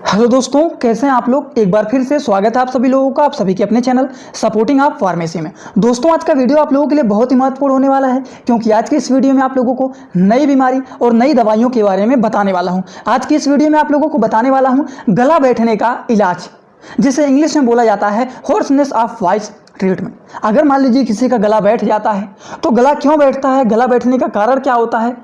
Hello दोस्तों, कैसे हैं आप लोग। एक बार फिर से स्वागत है आप सभी लोगों का, आप सभी के अपने चैनल सपोर्टिंग आप फार्मेसी में। दोस्तों, आज का वीडियो आप लोगों के लिए बहुत ही महत्वपूर्ण होने वाला है, क्योंकि आज के इस वीडियो में आप लोगों को नई बीमारी और नई दवाइयों के बारे में बताने वाला हूं। आज की इस वीडियो में आप लोगों को बताने वाला हूं गला बैठने का इलाज, जिसे इंग्लिश में बोला जाता है होर्सनेस ऑफ वॉइस ट्रीटमेंट। अगर मान लीजिए किसी का गला बैठ जाता है तो गला क्यों बैठता है, गला बैठने का कारण क्या होता है,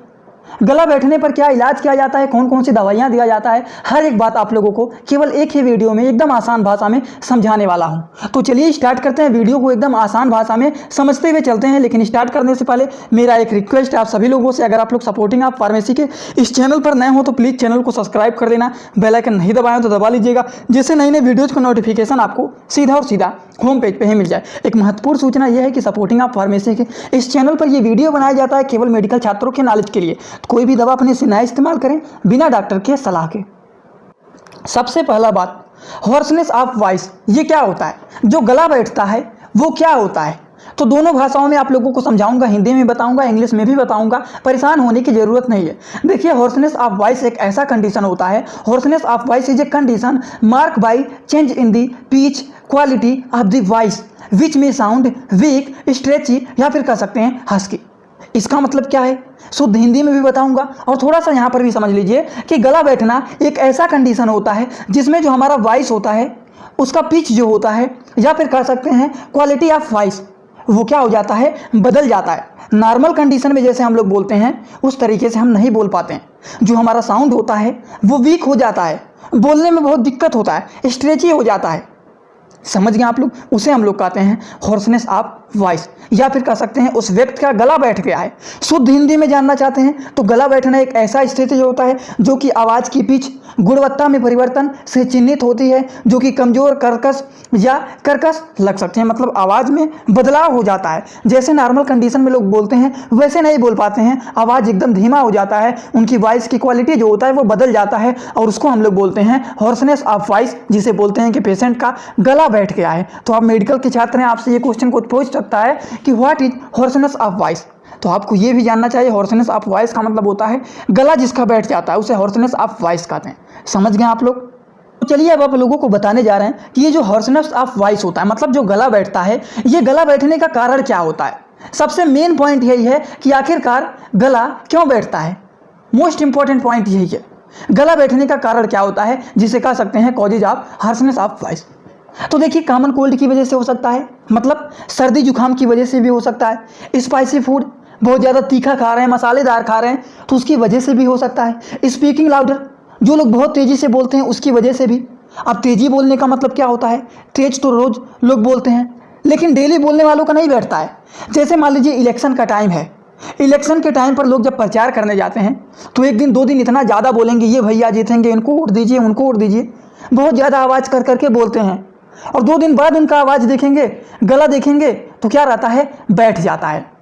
गला बैठने पर क्या इलाज किया जाता है, कौन कौन सी दवाइयाँ दिया जाता है, हर एक बात आप लोगों को केवल एक ही वीडियो में एकदम आसान भाषा में समझाने वाला हूं। तो चलिए स्टार्ट करते हैं, वीडियो को एकदम आसान भाषा में समझते हुए चलते हैं। लेकिन स्टार्ट करने से पहले मेरा एक रिक्वेस्ट है आप सभी लोगों से, अगर आप लोग सपोर्टिंग आप फार्मेसी के इस चैनल पर नए हो तो प्लीज़ चैनल को सब्सक्राइब कर देना, बेल आइकन नहीं दबाएं तो दबा लीजिएगा, जिससे नई नई वीडियोज़ का नोटिफिकेशन आपको सीधा और सीधा होम पेज पे ही मिल जाए। एक महत्वपूर्ण सूचना यह है कि सपोर्टिंग आप फार्मेसी के इस चैनल पर यह वीडियो बनाया जाता है केवल मेडिकल छात्रों के नॉलेज के लिए। तो कोई भी दवा अपने से ना इस्तेमाल करें बिना डॉक्टर के सलाह के। सबसे पहला बात, होर्सनेस ऑफ वॉइस ये क्या होता है, जो गला बैठता है वो क्या होता है। तो दोनों भाषाओं में आप लोगों को समझाऊंगा, हिंदी में बताऊंगा, इंग्लिश में भी बताऊंगा, परेशान होने की जरूरत नहीं है। देखिए, होर्सनेस ऑफ वॉइस एक ऐसा कंडीशन होता है, hoarseness of voice is a condition mark by change in the pitch quality of the voice विच में साउंड वीक, स्ट्रेची या फिर कह सकते हैं हस्की। इसका मतलब क्या है शुद्ध हिंदी में भी बताऊंगा, और थोड़ा सा यहाँ पर भी समझ लीजिए कि गला बैठना एक ऐसा कंडीशन होता है जिसमें जो हमारा वॉइस होता है उसका पिच जो होता है या फिर कह सकते हैं क्वालिटी ऑफ वॉइस वो क्या हो जाता है, बदल जाता है। नॉर्मल कंडीशन में जैसे हम लोग बोलते हैं उस तरीके से हम नहीं बोल पाते हैं, जो हमारा साउंड होता है वो वीक हो जाता है, बोलने में बहुत दिक्कत होता है, स्ट्रेची हो जाता है। समझ गए आप लोग, उसे हम लोग कहते हैं होर्सनेस ऑफ वॉइस, या फिर कह सकते हैं उस व्यक्ति का गला बैठ गया है। शुद्ध हिंदी में जानना चाहते हैं तो गला बैठना एक ऐसा स्थिति होता है जो कि आवाज़ की पिच गुणवत्ता में परिवर्तन से चिन्हित होती है, जो कि कमजोर, कर्कश या कर्कश लग सकते हैं, मतलब आवाज़ में बदलाव हो जाता है। जैसे नॉर्मल कंडीशन में लोग बोलते हैं वैसे नहीं बोल पाते हैं, आवाज़ एकदम धीमा हो जाता है, उनकी वॉइस की क्वालिटी जो होता है वो बदल जाता है, और उसको हम लोग बोलते हैं होर्सनेस ऑफ वॉइस, जिसे बोलते हैं कि पेशेंट का गला बैठ गया है। तो आप मेडिकल के छात्र हैं, आपसे ये क्वेश्चन कुछ पूछ सकता है कि what is hoarseness of voice. तो आपको ये भी जानना चाहिए, होर्सनेस ऑफ वॉइस का मतलब होता है गला जिसका बैठ जाता है उसे होर्सनेस ऑफ वॉइस कहते हैं। समझ गए आप लोग। तो चलिए अब आप लोगों को बताने जा रहे हैं कि ये जो होर्सनेस ऑफ वॉइस होता है, मतलब जो गला बैठता है, ये गला बैठने का कारण क्या होता है। सबसे मेन पॉइंट यही है कि आखिरकार गला क्यों बैठता है। मोस्ट इंपॉर्टेंट पॉइंट यही है, गला बैठने का कारण क्या होता है, जिसे कह सकते हैं causes of hoarseness of voice. तो देखिए, कॉमन कोल्ड की वजह से हो सकता है, मतलब सर्दी जुकाम की वजह से भी हो सकता है, स्पाइसी फूड बहुत ज़्यादा तीखा खा रहे हैं, मसालेदार खा रहे हैं तो उसकी वजह से भी हो सकता है, स्पीकिंग लाउडर जो लोग बहुत तेज़ी से बोलते हैं उसकी वजह से भी। अब तेज़ी बोलने का मतलब क्या होता है, तेज तो रोज़ लोग बोलते हैं लेकिन डेली बोलने वालों का नहीं बैठता है। जैसे मान लीजिए इलेक्शन का टाइम है, इलेक्शन के टाइम पर लोग जब प्रचार करने जाते हैं तो एक दिन दो दिन इतना ज़्यादा बोलेंगे, ये भैया जीतेंगे, इनको वोट दीजिए, उनको वोट दीजिए, बहुत ज़्यादा आवाज़ कर करके बोलते हैं, और 2 दिन बाद उनका आवाज़ देखेंगे, गला देखेंगे तो क्या रहता है, बैठ जाता है।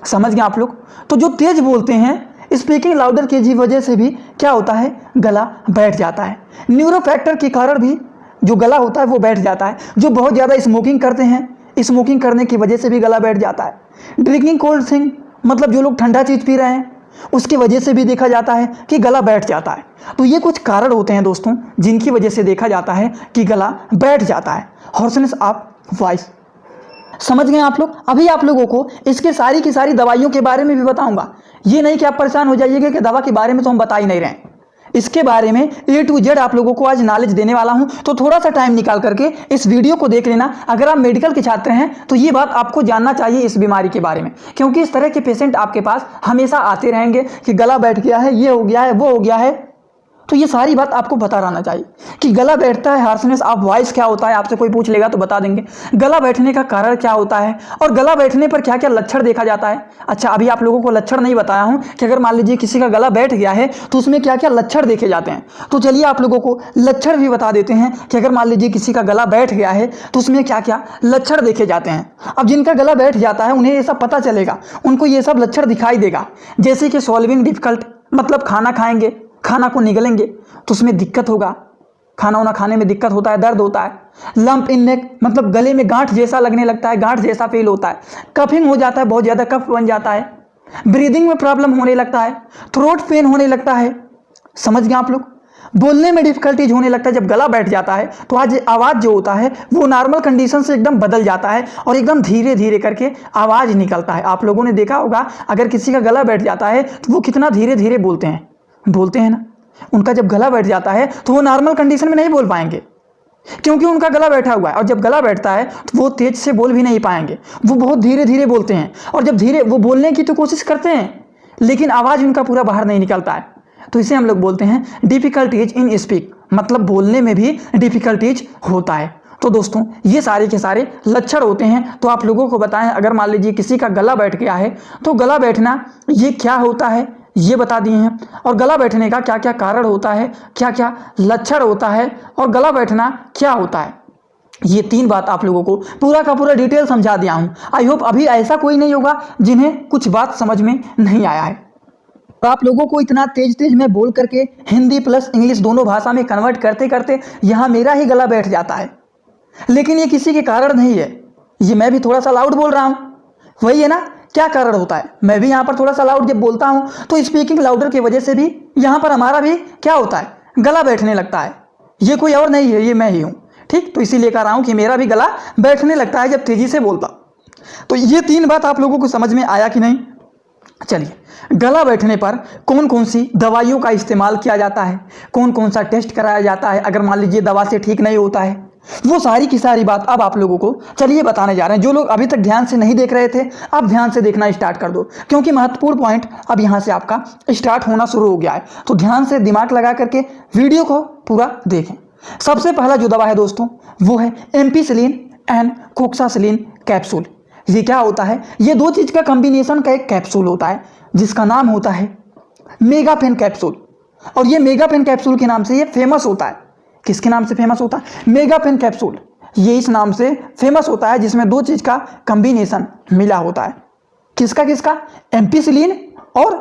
समझ गए आप लोग। तो जो तेज बोलते हैं स्पीकिंग लाउडर की वजह से भी क्या होता है, गला बैठ जाता है। न्यूरो फैक्टर के कारण भी जो गला होता है वो बैठ जाता है। जो बहुत ज़्यादा स्मोकिंग करते हैं, स्मोकिंग करने की वजह से भी गला बैठ जाता है। ड्रिंकिंग कोल्ड थिंग, मतलब जो लोग ठंडा चीज़ पी रहे हैं उसकी वजह से भी देखा जाता है कि गला बैठ जाता है। तो ये कुछ कारण होते हैं दोस्तों जिनकी वजह से देखा जाता है कि गला बैठ जाता है, होर्सनेस ऑफ वॉइस। समझ गए आप लोग। अभी आप लोगों को इसके सारी की सारी दवाइयों के बारे में भी बताऊंगा, ये नहीं कि आप परेशान हो जाइएगा कि दवा के बारे में तो हम बता ही नहीं रहे हैं। इसके बारे में A to Z आप लोगों को आज नॉलेज देने वाला हूं, तो थोड़ा सा टाइम निकाल करके इस वीडियो को देख लेना। अगर आप मेडिकल के छात्र हैं तो ये बात आपको जानना चाहिए इस बीमारी के बारे में, क्योंकि इस तरह के पेशेंट आपके पास हमेशा आते रहेंगे कि गला बैठ गया है, ये हो गया है, वो हो गया है। तो ये सारी बात आपको पता रहना चाहिए कि गला बैठता है, होर्सनेस ऑफ वॉइस क्या होता है। आपसे कोई पूछ लेगा तो बता देंगे गला बैठने का कारण क्या होता है, और गला बैठने पर क्या क्या लक्षण देखा जाता है। अच्छा, अभी आप लोगों को लक्षण नहीं बताया हूं कि अगर मान लीजिए किसी का गला बैठ गया है तो उसमें क्या क्या लक्षण देखे जाते हैं। तो चलिए आप लोगों को लक्षण भी बता देते हैं कि अगर मान लीजिए किसी का गला बैठ गया है तो उसमें क्या क्या लक्षण देखे जाते हैं। अब जिनका गला बैठ जाता है उन्हें ये सब पता चलेगा, उनको ये सब लक्षण दिखाई देगा, जैसे कि सॉल्विंग डिफिकल्ट, मतलब खाना खाएंगे, खाना को निगलेंगे तो उसमें दिक्कत होगा, खाना वाना खाने में दिक्कत होता है, दर्द होता है। लंप इन नेक, मतलब गले में गांठ जैसा लगने लगता है, गांठ जैसा फील होता है। कफिंग हो जाता है, बहुत ज़्यादा कफ बन जाता है। ब्रीदिंग में प्रॉब्लम होने लगता है, थ्रोट पेन होने लगता है। समझ गए आप लोग। बोलने में डिफिकल्टीज होने लगता है। जब गला बैठ जाता है तो आज आवाज़ जो होता है वो नॉर्मल कंडीशन से एकदम बदल जाता है और एकदम धीरे धीरे करके आवाज़ निकलता है। आप लोगों ने देखा होगा अगर किसी का गला बैठ जाता है तो वो कितना धीरे धीरे बोलते हैं ना। उनका जब गला बैठ जाता है तो वो नॉर्मल कंडीशन में नहीं बोल पाएंगे, क्योंकि उनका गला बैठा हुआ है। और जब गला बैठता है तो वो तेज से बोल भी नहीं पाएंगे, वो बहुत धीरे धीरे बोलते हैं। और जब धीरे वो बोलने की तो कोशिश करते हैं लेकिन आवाज़ उनका पूरा बाहर नहीं निकलता है। तो इसे हम लोग बोलते हैं डिफिकल्टीज इन स्पीक, मतलब बोलने में भी डिफिकल्टीज होता है। तो दोस्तों ये सारे के सारे लक्षण होते हैं। तो आप लोगों को बताएं, अगर मान लीजिए किसी का गला बैठ गया है तो गला बैठना ये क्या होता है ये बता दिए हैं, और गला बैठने का क्या क्या कारण होता है, क्या क्या लक्षण होता है, और गला बैठना क्या होता है। ये 3 बात आप लोगों को पूरा का पूरा डिटेल समझा दिया हूँ। आई होप अभी ऐसा कोई नहीं होगा जिन्हें कुछ बात समझ में नहीं आया है। तो आप लोगों को इतना तेज में बोल करके हिंदी प्लस इंग्लिश दोनों भाषा में कन्वर्ट करते करते यहाँ मेरा ही गला बैठ जाता है, लेकिन ये किसी के कारण नहीं है। ये मैं भी थोड़ा सा लाउड बोल रहा हूँ, वही है ना। क्या कारण होता है, मैं भी यहाँ पर थोड़ा सा लाउड जब बोलता हूँ तो स्पीकिंग लाउडर की वजह से भी यहाँ पर हमारा भी क्या होता है, गला बैठने लगता है। ये कोई और नहीं है, ये मैं ही हूँ। ठीक, तो इसीलिए कह रहा हूँ कि मेरा भी गला बैठने लगता है जब तेजी से बोलता। तो ये 3 बात आप लोगों को समझ में आया कि नहीं। चलिए, गला बैठने पर कौन कौन सी दवाइयों का इस्तेमाल किया जाता है, कौन कौन सा टेस्ट कराया जाता है अगर मान लीजिए दवा से ठीक नहीं होता है, वो सारी की सारी बात अब आप लोगों को चलिए बताने जा रहे हैं। जो लोग अभी तक ध्यान से नहीं देख रहे थे, अब ध्यान से देखना स्टार्ट कर दो, क्योंकि महत्वपूर्ण पॉइंट अब यहाँ से आपका स्टार्ट होना शुरू हो गया है। तो ध्यान से दिमाग लगा करके वीडियो को पूरा देखें। सबसे पहला जो दवा है दोस्तों वो है एम्पिसिलिन एंड कोक्सासिलिन कैप्सूल। ये क्या होता है, ये 2 चीज़ का कॉम्बिनेशन का एक कैप्सूल होता है जिसका नाम होता है मेगापेन कैप्सूल। और ये मेगापेन कैप्सूल के नाम से ये फेमस होता है। किसके नाम से फेमस होता है, मेगापेन कैप्सूल। ये इस नाम से फेमस होता है जिसमें 2 चीज़ का कॉम्बिनेशन मिला होता है। किसका, एम्पिसिलिन और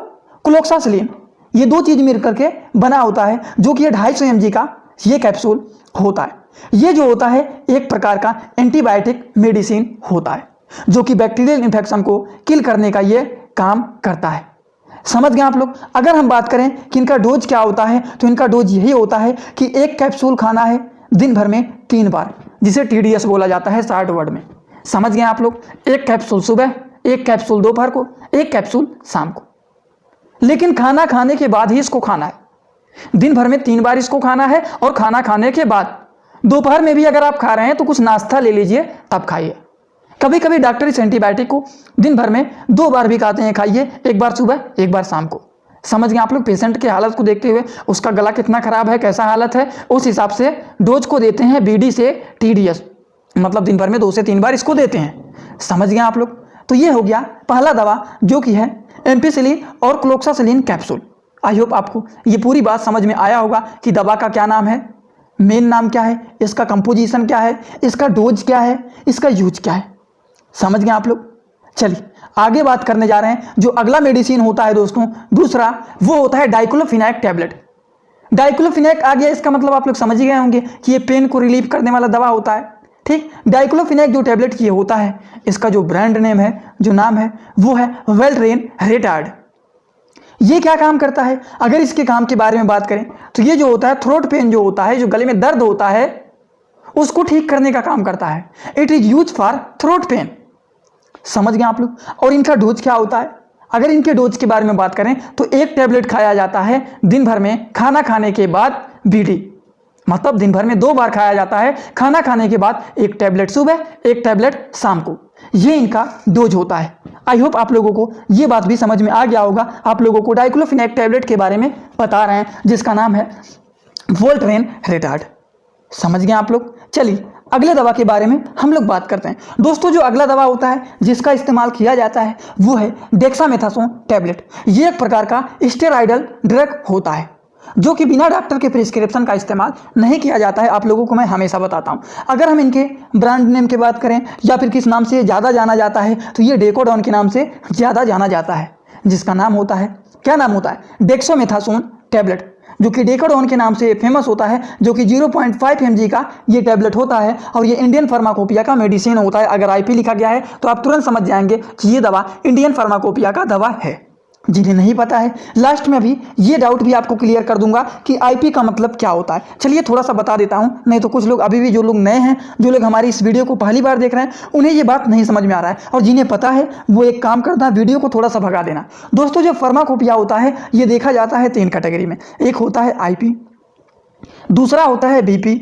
क्लोक्सासिलिन, ये 2 चीज़ मिल करके बना होता है, जो कि 250 mg का ये कैप्सूल होता है। ये जो होता है एक प्रकार का एंटीबायोटिक मेडिसिन होता है, जो कि बैक्टीरियल इन्फेक्शन को किल करने का ये काम करता है। समझ गए आप लोग। अगर हम बात करें कि इनका डोज क्या होता है, तो इनका डोज यही होता है कि 1 कैप्सूल खाना है दिन भर में 3 बार, जिसे TDS बोला जाता है शॉर्ट वर्ड में। समझ गए आप लोग। 1 कैप्सूल सुबह, 1 कैप्सूल दोपहर को, 1 कैप्सूल शाम को। लेकिन खाना खाने के बाद ही इसको खाना है। दिन भर में 3 बार इसको खाना है, और खाना खाने के बाद दोपहर में भी अगर आप खा रहे हैं तो कुछ नाश्ता ले लीजिए तब खाइए। कभी कभी डॉक्टर इस एंटीबायोटिक को दिन भर में 2 बार भी कहते हैं खाइए, 1 बार सुबह 1 बार शाम को। समझ गए आप लोग। पेशेंट की हालत को देखते हुए, उसका गला कितना खराब है, कैसा हालत है, उस हिसाब से डोज को देते हैं BD से TDS, मतलब दिन भर में 2 से 3 बार इसको देते हैं। समझ गए आप लोग। तो ये हो गया पहला दवा, जो कि है एम्पिसिलिन और क्लोक्सासिलिन कैप्सूल। आई होप आपको ये पूरी बात समझ में आया होगा कि दवा का क्या नाम है, मेन नाम क्या है, इसका कंपोजिशन क्या है, इसका डोज क्या है, इसका यूज क्या है। समझ गए आप लोग। चलिए आगे बात करने जा रहे हैं। जो अगला मेडिसिन होता है दोस्तों दूसरा, वो होता है डाइक्लोफिनेक टैबलेट। डाइक्लोफिनेक आ गया, इसका मतलब आप लोग समझ ही गए होंगे कि ये पेन को रिलीव करने वाला दवा होता है। ठीक, डाइक्लोफिनेक जो टैबलेट ये होता है, इसका जो ब्रांड नेम है, जो नाम है, वो है वेल्ट्रेन रेटार्ड। ये क्या काम करता है, अगर इसके काम के बारे में बात करें तो ये जो होता है थ्रोट पेन जो होता है, जो गले में दर्द होता है, उसको ठीक करने का काम करता है। It is use for throat pen. समझ गए आप लोग। और इनका डोज क्या होता है, अगर इनके डोज के बारे में बात करें तो 1 टैबलेट खाया जाता है दिन भर में खाना खाने के बाद BD, मतलब दिन भर में 2 बार खाया जाता है। खाना खाने के बाद 1 टैबलेट सुबह, 1 टैबलेट शाम को। ये इनका डोज होता है। आई होप आप लोगों को ये बात भी समझ में आ गया होगा। आप लोगों को डाइक्लोफिनेक टैबलेट के बारे में बता रहे हैं, जिसका नाम है वोल्ट्रेन रेटार्ड। समझ गए आप लोग। चलिए अगले दवा के बारे में हम लोग बात करते हैं दोस्तों। जो अगला दवा होता है जिसका इस्तेमाल किया जाता है वो है डेक्सामेथासोन टैबलेट। ये एक प्रकार का स्टेरॉयडल ड्रग होता है, जो कि बिना डॉक्टर के प्रिस्क्रिप्शन का इस्तेमाल नहीं किया जाता है। आप लोगों को मैं हमेशा बताता हूँ। अगर हम इनके ब्रांड नेम की बात करें या फिर किस नाम से ज़्यादा जाना जाता है, तो ये डेकोडॉन के नाम से ज़्यादा जाना जाता है, जिसका नाम होता है, क्या नाम होता है, डेक्सामेथासोन टैबलेट, जो कि डेकोडॉन के नाम से फेमस होता है, जो कि 0.5 mg का ये टैबलेट होता है। और ये इंडियन फार्माकोपिया का मेडिसिन होता है। अगर IP लिखा गया है तो आप तुरंत समझ जाएंगे कि ये दवा इंडियन फार्माकोपिया का दवा है। जिन्हें नहीं पता है लास्ट में भी ये डाउट भी आपको क्लियर कर दूंगा कि आईपी का मतलब क्या होता है। चलिए थोड़ा सा बता देता हूं, नहीं तो कुछ लोग अभी भी, जो लोग नए हैं, जो लोग हमारी इस वीडियो को पहली बार देख रहे हैं, उन्हें ये बात नहीं समझ में आ रहा है। और जिन्हें पता है वो एक काम करना है, वीडियो को थोड़ा सा भगा देना। दोस्तों, जो फार्माकोपिया होता है ये देखा जाता है 3 कैटेगरी में। एक होता है आईपी, दूसरा होता है बीपी,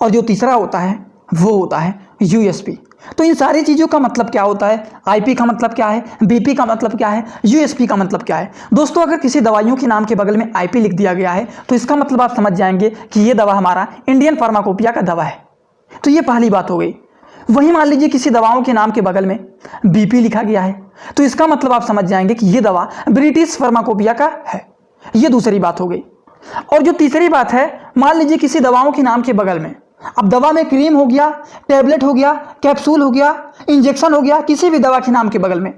और जो तीसरा होता है वो होता है यूएसपी। तो इन सारी चीज़ों का मतलब क्या होता है? आईपी का मतलब क्या है? बीपी का मतलब क्या है? यूएसपी का मतलब क्या है? दोस्तों, अगर किसी दवाइयों के नाम के बगल में आईपी लिख दिया गया है तो इसका मतलब आप समझ जाएंगे कि ये दवा हमारा इंडियन फार्माकोपिया का दवा है। तो ये पहली बात हो गई। वहीं मान लीजिए किसी दवाओं के नाम के बगल में बीपी लिखा गया है तो इसका मतलब आप समझ जाएंगे कि ये दवा ब्रिटिश फार्माकोपिया का है। ये दूसरी बात हो गई। और जो तीसरी बात है, मान लीजिए किसी दवाओं के नाम के बगल में, अब दवा में क्रीम हो गया, टैबलेट हो गया, कैप्सूल हो गया, इंजेक्शन हो गया, किसी भी दवा के नाम के बगल में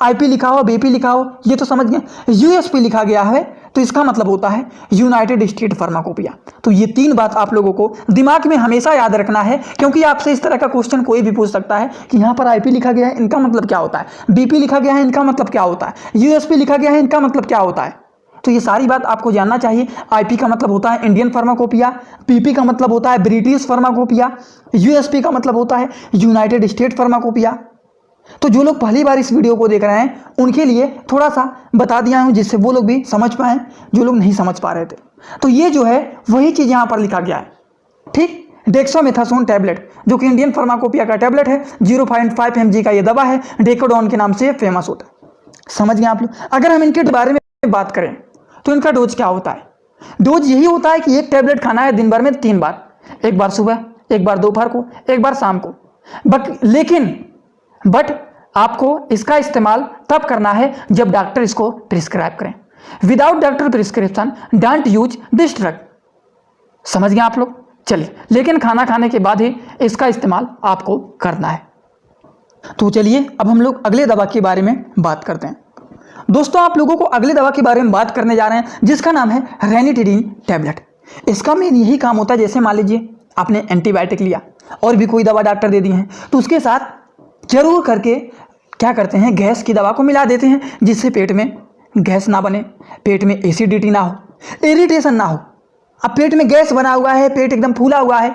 आईपी लिखा हो, बीपी लिखा हो, ये तो समझ गए। यूएसपी लिखा गया है तो इसका मतलब होता है यूनाइटेड स्टेट फार्माकोपिया। तो ये 3 बात आप लोगों को दिमाग में हमेशा याद रखना है, क्योंकि आपसे इस तरह का क्वेश्चन कोई भी पूछ सकता है कि यहाँ पर आईपी लिखा गया है, इनका मतलब क्या होता है? बीपी लिखा गया है, इनका मतलब क्या होता है? यूएसपी लिखा गया है, इनका मतलब क्या होता है? तो ये सारी बात आपको जानना चाहिए। आईपी का मतलब होता है इंडियन फार्माकोपिया, बीपी का मतलब होता है ब्रिटिश फार्माकोपिया, यूएसपी का मतलब होता है यूनाइटेड स्टेट फार्माकोपिया। तो जो लोग पहली बार इस वीडियो को देख रहे हैं उनके लिए थोड़ा सा बता दिया हूं, जिससे वो लोग भी समझ पाएँ जो लोग नहीं समझ पा रहे थे। तो ये जो है वही चीज़ यहाँ पर लिखा गया है, ठीक। डेक्सामेथासोन टैबलेट, जो कि इंडियन फार्माकोपिया का टैबलेट है, 0.5 mg का ये दवा है, डेकोडॉन के नाम से फेमस होता है। समझ गए आप लोग? अगर हम इनके बारे में बात करें तो इनका डोज क्या होता है? डोज यही होता है कि एक टैबलेट खाना है दिन भर में 3 बार, एक बार सुबह, एक बार दोपहर को, एक बार शाम को। बट आपको इसका इस्तेमाल तब करना है जब डॉक्टर इसको प्रिस्क्राइब करें। Without doctor prescription don't use this drug. समझ गए आप लोग? चलिए, लेकिन खाना खाने के बाद ही इसका इस्तेमाल आपको करना है। तो चलिए अब हम लोग अगले दवा के बारे में बात करते हैं। दोस्तों, आप लोगों को अगले दवा के बारे में बात करने जा रहे हैं जिसका नाम है रेनिटिडीन टैबलेट। इसका मेन यही काम होता है, जैसे मान लीजिए आपने एंटीबायोटिक लिया और भी कोई दवा डॉक्टर दे दी है तो उसके साथ जरूर करके क्या करते हैं, गैस की दवा को मिला देते हैं, जिससे पेट में गैस ना बने, पेट में एसिडिटी ना हो, इरिटेशन ना हो। अब पेट में गैस बना हुआ है, पेट एकदम फूला हुआ है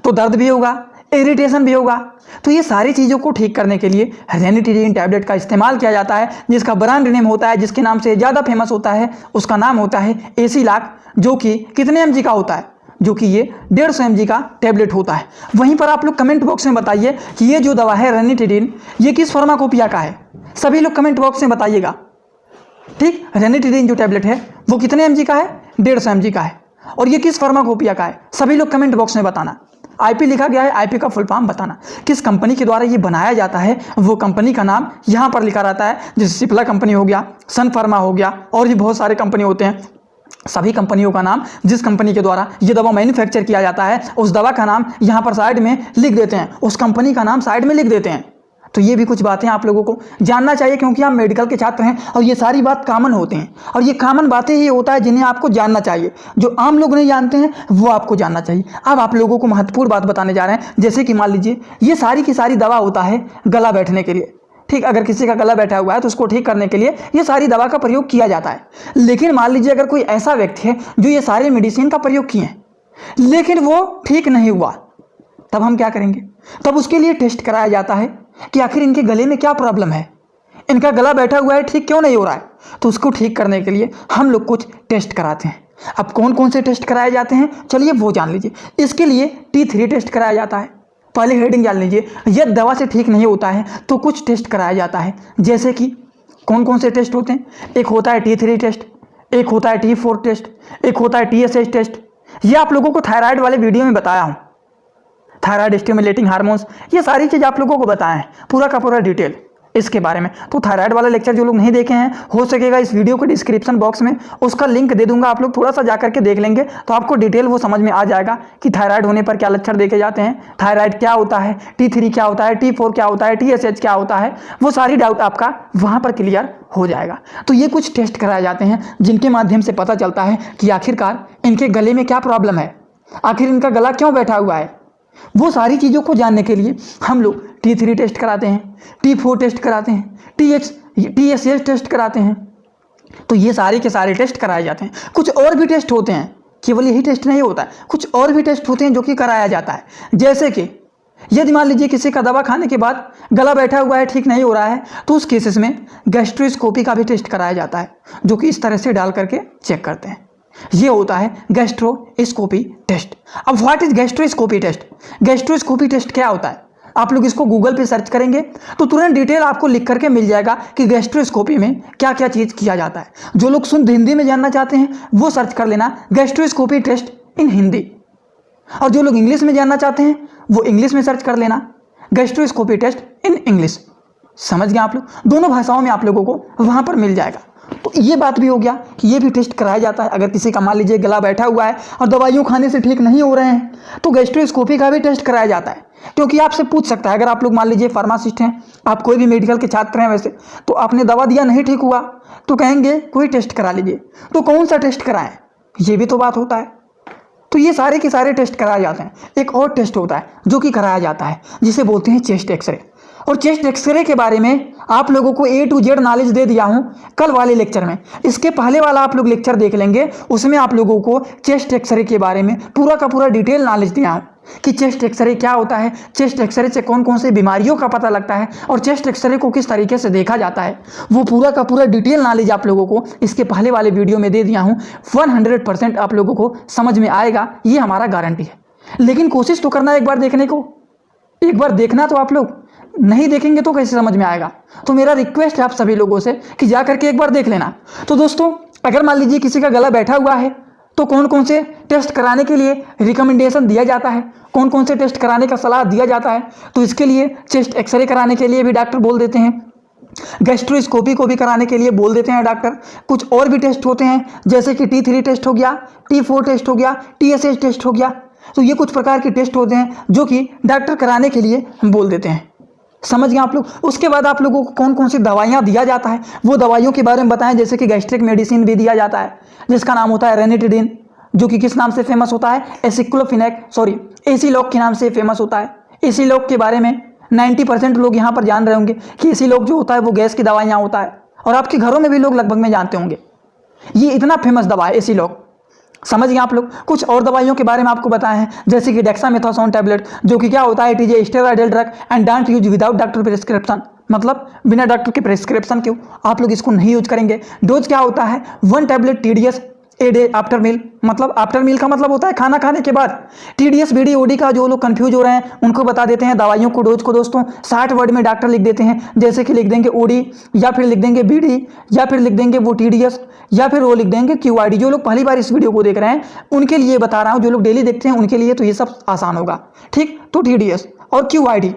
तो दर्द भी होगा, इरिटेशन भी होगा। तो ये सारी चीज़ों को ठीक करने के लिए रेनिटिडीन टैबलेट का इस्तेमाल किया जाता है, जिसका ब्रांड नेम होता है, जिसके नाम से ज़्यादा फेमस होता है, उसका नाम होता है एसिलॉक, जो कि कितने mg का होता है? जो कि ये 150 mg का टैबलेट होता है। वहीं पर आप लोग कमेंट बॉक्स में बताइए कि ये जो दवा है रेनिटिडीन, ये किस फार्माकोपिया का है? सभी लोग कमेंट बॉक्स में बताइएगा, ठीक। रेनिटिडीन जो टैबलेट है वो कितने mg का है? 150 mg का है। और ये किस फार्माकोपिया का है? सभी लोग कमेंट बॉक्स में बताना। आईपी लिखा गया है, आईपी का फुल फॉर्म बताना। किस कंपनी के द्वारा ये बनाया जाता है वो कंपनी का नाम यहाँ पर लिखा रहता है, जैसे सिप्ला कंपनी हो गया, सन फार्मा हो गया, और भी बहुत सारे कंपनी होते हैं। सभी कंपनियों का नाम, जिस कंपनी के द्वारा ये दवा मैन्युफैक्चर किया जाता है, उस दवा का नाम यहाँ पर साइड में लिख देते हैं, उस कंपनी का नाम साइड में लिख देते हैं। तो ये भी कुछ बातें आप लोगों को जानना चाहिए, क्योंकि आप मेडिकल के छात्र हैं और ये सारी बात कॉमन होते हैं, और ये कॉमन बातें ही होता है जिन्हें आपको जानना चाहिए। जो आम लोग नहीं जानते हैं वो आपको जानना चाहिए। अब आप लोगों को महत्वपूर्ण बात बताने जा रहे हैं, जैसे कि मान लीजिए ये सारी की सारी दवा होता है गला बैठने के लिए, ठीक। अगर किसी का गला बैठा हुआ है तो उसको ठीक करने के लिए ये सारी दवा का प्रयोग किया जाता है। लेकिन मान लीजिए अगर कोई ऐसा व्यक्ति है जो ये सारे मेडिसिन का प्रयोग किए हैं लेकिन वो ठीक नहीं हुआ, तब हम क्या करेंगे? तब उसके लिए टेस्ट कराया जाता है कि आखिर इनके गले में क्या प्रॉब्लम है, इनका गला बैठा हुआ है, ठीक क्यों नहीं हो रहा है। तो उसको ठीक करने के लिए हम लोग कुछ टेस्ट कराते हैं। अब कौन कौन से टेस्ट कराए जाते हैं चलिए वो जान लीजिए। इसके लिए T3 टेस्ट कराया जाता है। पहले हेडिंग जान लीजिए, यदि दवा से ठीक नहीं होता है तो कुछ टेस्ट कराया जाता है, जैसे कि कौन कौन से टेस्ट होते हैं? एक होता है T3 टेस्ट, एक होता है T4 टेस्ट, एक होता है TSH टेस्ट। ये आप लोगों को थायराइड वाले वीडियो में बताया हूँ, थायराइड स्टिमुलेटिंग हार्मोन्स, ये सारी चीज़ आप लोगों को बताया है, पूरा का पूरा डिटेल इसके बारे में। तो थायराइड वाला लेक्चर जो लोग नहीं देखे हैं, हो सकेगा इस वीडियो के डिस्क्रिप्शन बॉक्स में उसका लिंक दे दूंगा, आप लोग थोड़ा सा जा करके देख लेंगे तो आपको डिटेल वो समझ में आ जाएगा कि थायराइड होने पर क्या लक्षण देखे जाते हैं, थायराइड क्या होता है, T3 क्या होता है, T4 क्या होता है, TSH क्या होता है, वो सारी डाउट आपका वहाँ पर क्लियर हो जाएगा। तो ये कुछ टेस्ट कराए जाते हैं जिनके माध्यम से पता चलता है कि आखिरकार इनके गले में क्या प्रॉब्लम है, आखिर इनका गला क्यों बैठा हुआ है। वो सारी चीज़ों को जानने के लिए हम लोग T3 टेस्ट कराते हैं, T4 टेस्ट कराते हैं, TSH टेस्ट कराते हैं, तो ये सारे के सारे टेस्ट कराए जाते हैं। कुछ और भी टेस्ट होते हैं, केवल यही टेस्ट नहीं होता है, कुछ और भी टेस्ट होते हैं जो कि कराया जाता है। जैसे कि यदि मान लीजिए किसी का दवा खाने के बाद गला बैठा हुआ है, ठीक नहीं हो रहा है, तो उस केसेस में गैस्ट्रोस्कोपी का भी टेस्ट कराया जाता है, जो कि इस तरह से डाल करके चेक करते हैं। ये होता है गैस्ट्रोस्कोपी टेस्ट। अब what is gastroscopy test? Gastroscopy test क्या होता है? आप लोग इसको गूगल पे सर्च करेंगे तो तुरंत डिटेल आपको लिख करके मिल जाएगा कि गैस्ट्रोस्कोपी में क्या क्या चीज़ किया जाता है। जो लोग शुद्ध हिंदी में जानना चाहते हैं वो सर्च कर लेना गैस्ट्रोस्कोपी टेस्ट इन हिंदी, और जो लोग इंग्लिश में जानना चाहते हैं वो इंग्लिश में सर्च कर लेना गैस्ट्रोस्कोपी टेस्ट इन इंग्लिश। समझ गए आप लोग? दोनों भाषाओं में आप लोगों को वहाँ पर मिल जाएगा। तो ये बात भी हो गया कि ये भी टेस्ट कराया जाता है। अगर किसी का मान लीजिए गला बैठा हुआ है और दवाइयों खाने से ठीक नहीं हो रहे हैं तो गैस्ट्रोस्कोपी का भी टेस्ट कराया जाता है। क्योंकि आपसे पूछ सकता है, अगर आप लोग मान लीजिए फार्मासिस्ट हैं, आप कोई भी मेडिकल के छात्र हैं वैसे, तो आपने दवा दिया नहीं ठीक हुआ तो कहेंगे कोई टेस्ट करा लीजिए, तो कौन सा टेस्ट कराएं? ये भी तो बात होता है। तो ये सारे के सारे टेस्ट कराए जाते हैं। एक और टेस्ट होता है जो कि कराया जाता है जिसे बोलते हैं चेस्ट एक्सरे। और चेस्ट एक्सरे के बारे में आप लोगों को A to Z नॉलेज दे दिया हूं कल वाले लेक्चर में। इसके पहले वाला आप लोग लेक्चर देख लेंगे, उसमें आप लोगों को चेस्ट एक्सरे के बारे में पूरा का पूरा डिटेल नॉलेज दिया हूं कि चेस्ट एक्सरे क्या होता है, चेस्ट एक्सरे से कौन कौन सी बीमारियों का पता लगता है और चेस्ट एक्सरे को किस तरीके से देखा जाता है। वो पूरा का पूरा डिटेल नॉलेज आप लोगों को इसके पहले वाले वीडियो में दे दिया हूँ। 100% आप लोगों को समझ में आएगा, ये हमारा गारंटी है। लेकिन कोशिश तो करना एक बार देखने को, एक बार देखना, तो आप लोग नहीं देखेंगे तो कैसे समझ में आएगा। तो मेरा रिक्वेस्ट है आप सभी लोगों से कि जा करके एक बार देख लेना। तो दोस्तों, अगर मान लीजिए किसी का गला बैठा हुआ है तो कौन कौन से टेस्ट कराने के लिए रिकमेंडेशन दिया जाता है, कौन कौन से टेस्ट कराने का सलाह दिया जाता है, तो इसके लिए चेस्ट एक्सरे कराने के लिए भी डॉक्टर बोल देते हैं, गैस्ट्रोस्कोपी को भी कराने के लिए बोल देते हैं डॉक्टर। कुछ और भी टेस्ट होते हैं जैसे कि T3 टेस्ट हो गया, T4 टेस्ट हो गया, TSH टेस्ट हो गया। तो ये कुछ प्रकार के टेस्ट होते हैं जो कि डॉक्टर कराने के लिए बोल देते हैं। समझ गए आप लोग? उसके बाद आप लोगों को कौन कौन सी दवाइयाँ दिया जाता है वो दवाइयों के बारे में बताएं। जैसे कि गैस्ट्रिक मेडिसिन भी दिया जाता है जिसका नाम होता है रेनिटिडिन, जो कि किस नाम से फेमस होता है, एसिलॉक के नाम से फेमस होता है। एसिलॉक के बारे में 90% लोग यहाँ पर जान रहे होंगे कि एसिलॉक जो होता है वो गैस की दवाइयाँ होता है, और आपके घरों में भी लोग लगभग में जानते होंगे। ये इतना फेमस दवा है एसिलॉक। समझ गए आप लोग? कुछ और दवाइयों के बारे में आपको बताए हैं जैसे कि डेक्सामेथासोन टैबलेट, जो कि क्या होता है, it is a steroidal drug and don't use without doctor prescription. मतलब बिना डॉक्टर के प्रिस्क्रिप्शन के आप लोग इसको नहीं यूज करेंगे। डोज क्या होता है, 1 tablet TDS a day after meal. मतलब आफ्टर मील का मतलब होता है खाना खाने के बाद। TDS BD OD का जो लोग कंफ्यूज हो रहे हैं उनको बता देते हैं दवाइयों को, डोज को दोस्तों 60 वर्ड में डॉक्टर लिख देते हैं। जैसे कि लिख देंगे OD, या फिर लिख देंगे BD, या फिर लिख देंगे वो TDS, या फिर वो लिख देंगे QID। जो लोग पहली बार इस वीडियो को देख रहे हैं उनके लिए बता रहा हूँ, जो लोग डेली देखते हैं उनके लिए तो ये सब आसान होगा। ठीक, तो TDS और QID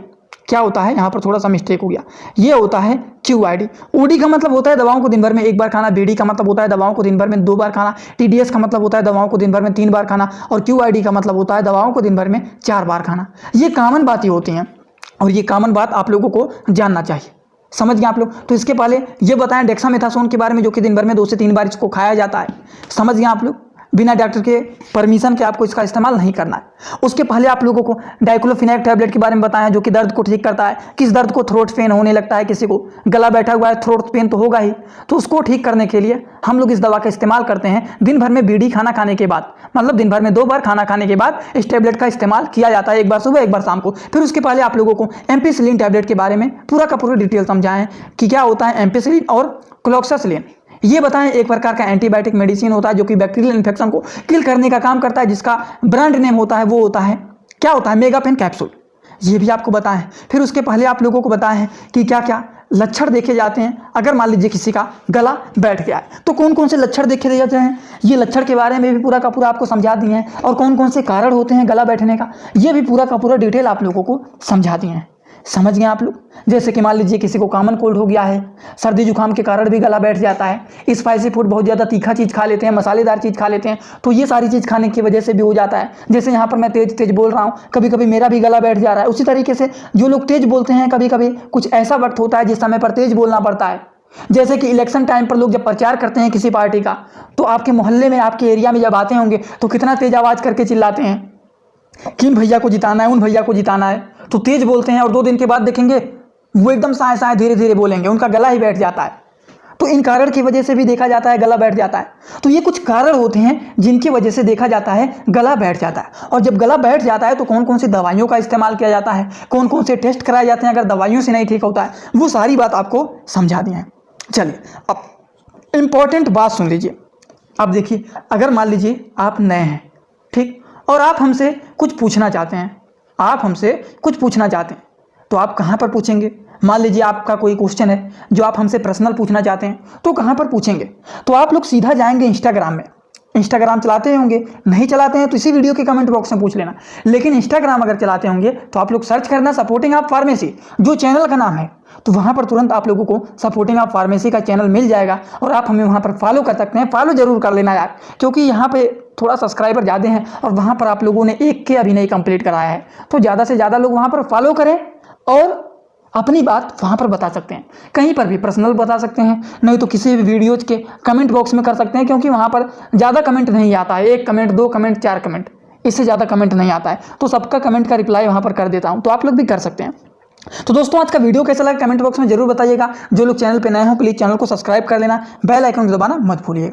क्या होता है, यहाँ पर थोड़ा सा मिस्टेक हो गया, ये होता है QID। OD का मतलब होता है दवाओं को दिन भर में 1 बार खाना, BD का मतलब होता है दवाओं को दिन भर में 2 बार खाना, TDS का मतलब होता है दवाओं को दिन भर में 3 बार खाना, और QID का मतलब होता है दवाओं को दिन भर में 4 बार खाना। ये कॉमन बातें होती हैं और ये कॉमन बात आप लोगों को जानना चाहिए। समझ गए आप लोग? तो इसके पहले ये बताएं डेक्सामेथासोन के बारे में, जो कि दिन भर में 2 से 3 बार इसको खाया जाता है। समझ गए आप लोग? बिना डॉक्टर के परमिशन के आपको इसका इस्तेमाल नहीं करना है। उसके पहले आप लोगों को डाइक्लोफिनेक टैबलेट के बारे में बताया, जो कि दर्द को ठीक करता है। किस दर्द को, थ्रोट पेन होने लगता है, किसी को गला बैठा हुआ है थ्रोट पेन तो होगा ही, तो उसको ठीक करने के लिए हम लोग इस दवा का इस्तेमाल करते हैं। दिन भर में BD खाना खाने के बाद, मतलब दिन भर में 2 बार खाना खाने के बाद इस टैबलेट का इस्तेमाल किया जाता है, 1 बार सुबह 1 बार शाम को। फिर उसके पहले आप लोगों को एम्पिसिलिन टैबलेट के बारे में पूरा का पूरा डिटेल समझाएं कि क्या होता है एम्पिसिलिन और क्लोक्सासिलिन। ये बताएं एक प्रकार का एंटीबायोटिक मेडिसिन होता है जो कि बैक्टीरियल इन्फेक्शन को किल करने का काम करता है, जिसका ब्रांड नेम होता है वो होता है, क्या होता है, मेगापेन कैप्सूल। ये भी आपको बताएं। फिर उसके पहले आप लोगों को बताएं कि क्या क्या लक्षण देखे जाते हैं अगर मान लीजिए किसी का गला बैठ गया है, तो कौन कौन से लक्षण देखे जाते हैं। ये लक्षण के बारे में भी पूरा का पूरा आपको समझा दिए हैं, और कौन कौन से कारण होते हैं गला बैठने का, ये भी पूरा का पूरा डिटेल आप लोगों को समझा दिए हैं। समझ गए आप लोग? जैसे कि मान लीजिए किसी को कॉमन कोल्ड हो गया है, सर्दी जुकाम के कारण भी गला बैठ जाता है, स्पाइसी फूड, बहुत ज़्यादा तीखा चीज़ खा लेते हैं, मसालेदार चीज़ खा लेते हैं, तो ये सारी चीज़ खाने की वजह से भी हो जाता है। जैसे यहाँ पर मैं तेज तेज बोल रहा हूँ, कभी कभी मेरा भी गला बैठ जा रहा है। उसी तरीके से जो लोग तेज बोलते हैं, कभी कभी कुछ ऐसा वक्त होता है जिस समय पर तेज बोलना पड़ता है। जैसे कि इलेक्शन टाइम पर लोग जब प्रचार करते हैं किसी पार्टी का, तो आपके मोहल्ले में, आपके एरिया में जब आते होंगे तो कितना तेज आवाज़ करके चिल्लाते हैं कि इन भैया को जिताना है, उन भैया को जिताना है, तो तेज बोलते हैं। और 2 दिन के बाद देखेंगे वो एकदम साए साए धीरे धीरे बोलेंगे, उनका गला ही बैठ जाता है। तो इन कारण की वजह से भी देखा जाता है गला बैठ जाता है। तो ये कुछ कारण होते हैं जिनकी वजह से देखा जाता है गला बैठ जाता है। और जब गला बैठ जाता है तो कौन कौन सी दवाइयों का इस्तेमाल किया जाता है, कौन कौन से टेस्ट कराए जाते हैं अगर दवाइयों से नहीं ठीक होता है, वो सारी बात आपको समझा दी है। चलिए अब इंपॉर्टेंट बात सुन लीजिए। अब देखिए, अगर मान लीजिए आप नए हैं, ठीक, और आप हमसे कुछ पूछना चाहते हैं, तो आप कहाँ पर पूछेंगे? मान लीजिए आपका कोई क्वेश्चन है जो आप हमसे पर्सनल पूछना चाहते हैं, तो कहाँ पर पूछेंगे? तो आप लोग सीधा जाएंगे इंस्टाग्राम में। इंस्टाग्राम चलाते होंगे, नहीं चलाते हैं तो इसी वीडियो के कमेंट बॉक्स में पूछ लेना। लेकिन इंस्टाग्राम अगर चलाते होंगे तो आप लोग सर्च करना सपोर्टिंग ऑफ फार्मेसी, जो चैनल का नाम है, तो वहाँ पर तुरंत आप लोगों को सपोर्टिंग ऑफ फार्मेसी का चैनल मिल जाएगा और आप हमें वहाँ पर फॉलो कर सकते हैं। फॉलो जरूर कर लेना यार, क्योंकि यहाँ पे थोड़ा सब्सक्राइबर ज़्यादा हैं और वहाँ पर आप लोगों ने 1K अभी नहीं कंप्लीट कराया है। तो ज़्यादा से ज़्यादा लोग वहाँ पर फॉलो करें और अपनी बात वहाँ पर बता सकते हैं। कहीं पर भी पर्सनल बता सकते हैं, नहीं तो किसी भी वीडियोज के कमेंट बॉक्स में कर सकते हैं, क्योंकि वहाँ पर ज़्यादा कमेंट नहीं आता है। 1 कमेंट, 2 कमेंट, 4 कमेंट, इससे ज़्यादा कमेंट नहीं आता है। तो सबका कमेंट का रिप्लाई वहाँ पर कर देता हूँ, तो आप लोग भी कर सकते हैं। तो दोस्तों आज का वीडियो कैसा लगा कमेंट बॉक्स में जरूर बताइएगा। जो लोग चैनल पे नए हो प्लीज़ चैनल को सब्सक्राइब कर लेना, बेल आइकन दबाना मत भूलिएगा।